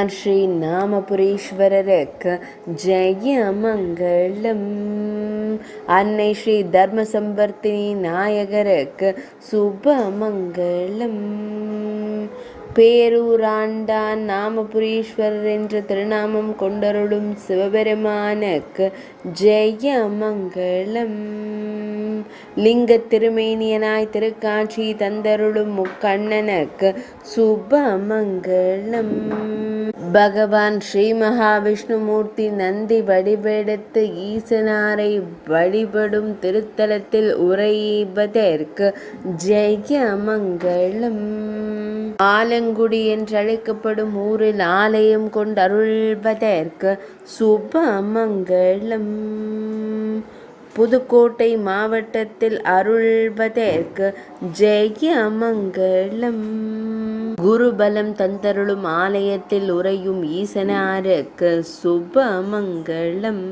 ஸ்ரீ நாமபுரீஸ்வரருக்கு ஜெயமங்கலம். அன்னை ஸ்ரீ தர்மசம்பர்த்தினி நாயகருக்கு சுபமங்கலம். பேரூராண்டான் நாமபுரீஸ்வரர் என்ற திருநாமம் கொண்டருளும் சிவபெருமானுக்கு ஜெயமங்கலம். லிங்க திருமேனியனாய் திருக்காட்சி தந்தருளும் முக்கண்ணனுக்கு சுபமங்கலம். பகவான் ஸ்ரீ மகாவிஷ்ணுமூர்த்தி நந்தி வடிவெடுத்து ஈசனாரை வழிபடும் திருத்தலத்தில் உறைவதற்கு ஜெயமங்கலம். ஆலங்குடி என்றழைக்கப்படும் ஊரில் ஆலயம் கொண்டருள்வதற்கு சுபமங்கலம். புதுக்கோட்டை மாவட்டத்தில் அருள்வதற்கு ஜெயமங்கலம். குருபலம் தந்தருளும் ஆலயத்தில் உறையும் ஈசனாருக்கு சுபமங்கலம்.